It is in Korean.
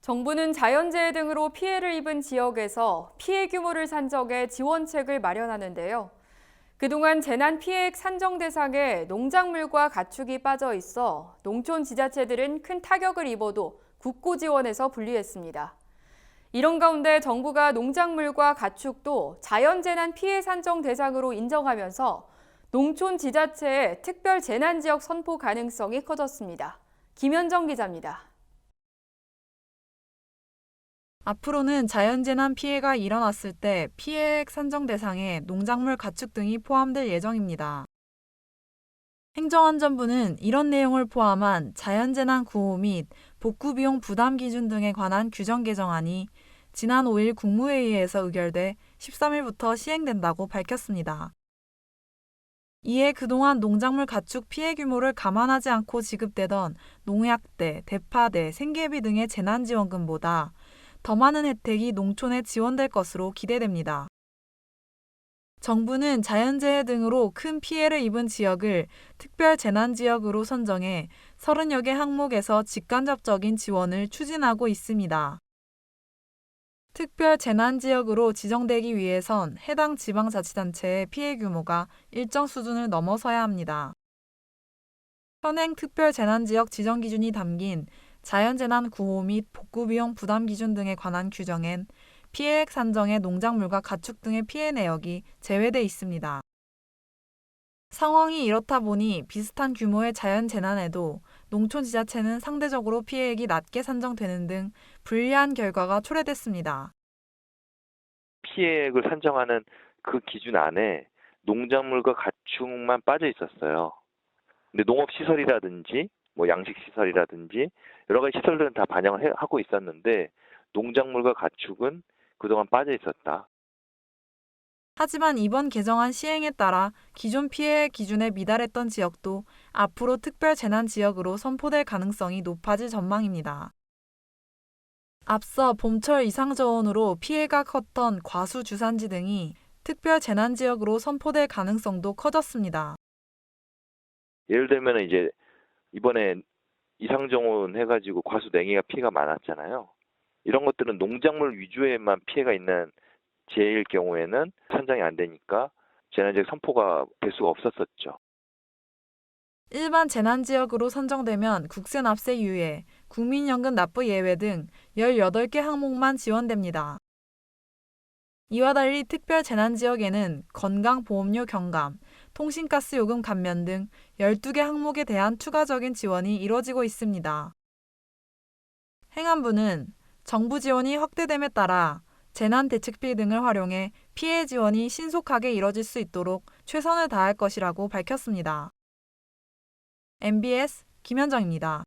정부는 자연재해 등으로 피해를 입은 지역에서 피해 규모를 산정해 지원책을 마련하는데요. 그동안 재난 피해액 산정 대상에 농작물과 가축이 빠져 있어 농촌 지자체들은 큰 타격을 입어도 국고 지원에서 분리했습니다. 이런 가운데 정부가 농작물과 가축도 자연재난 피해 산정 대상으로 인정하면서 농촌 지자체의 특별 재난지역 선포 가능성이 커졌습니다. 김현정 기자입니다. 앞으로는 자연재난 피해가 일어났을 때 피해액 산정 대상에 농작물, 가축 등이 포함될 예정입니다. 행정안전부는 이런 내용을 포함한 자연재난 구호 및 복구비용 부담 기준 등에 관한 규정 개정안이 지난 5일 국무회의에서 의결돼 13일부터 시행된다고 밝혔습니다. 이에 그동안 농작물 가축 피해 규모를 감안하지 않고 지급되던 농약대, 대파대, 생계비 등의 재난지원금보다 더 많은 혜택이 농촌에 지원될 것으로 기대됩니다. 정부는 자연재해 등으로 큰 피해를 입은 지역을 특별 재난지역으로 선정해 30여 개 항목에서 직간접적인 지원을 추진하고 있습니다. 특별 재난지역으로 지정되기 위해선 해당 지방자치단체의 피해 규모가 일정 수준을 넘어서야 합니다. 현행 특별 재난지역 지정 기준이 담긴 자연재난 구호 및 복구비용 부담 기준 등에 관한 규정엔 피해액 산정에 농작물과 가축 등의 피해 내역이 제외돼 있습니다. 상황이 이렇다 보니 비슷한 규모의 자연재난에도 농촌 지자체는 상대적으로 피해액이 낮게 산정되는 등 불리한 결과가 초래됐습니다. 피해액을 산정하는 그 기준 안에 농작물과 가축만 빠져 있었어요. 근데 농업시설이라든지 양식시설이라든지 여러 가지 시설들은 다 반영을 하고 있었는데 농작물과 가축은 그동안 빠져 있었다. 하지만 이번 개정안 시행에 따라 기존 피해 기준에 미달했던 지역도 앞으로 특별 재난 지역으로 선포될 가능성이 높아질 전망입니다. 앞서 봄철 이상저온으로 피해가 컸던 과수주산지 등이 특별 재난 지역으로 선포될 가능성도 커졌습니다. 예를 들면 이제 이번에 이상정원 해가지고 과수 냉해가 피해가 많았잖아요. 이런 것들은 농작물 위주에만 피해가 있는 재해일 경우에는 산정이 안 되니까 재난지역 선포가 될 수가 없었었죠. 일반 재난지역으로 선정되면 국세납세 유예, 국민연금 납부 예외 등 18개 항목만 지원됩니다. 이와 달리 특별 재난지역에는 건강보험료 경감, 통신가스 요금 감면 등 12개 항목에 대한 추가적인 지원이 이뤄지고 있습니다. 행안부는 정부 지원이 확대됨에 따라 재난대책비 등을 활용해 피해 지원이 신속하게 이뤄질 수 있도록 최선을 다할 것이라고 밝혔습니다. MBS 김현정입니다.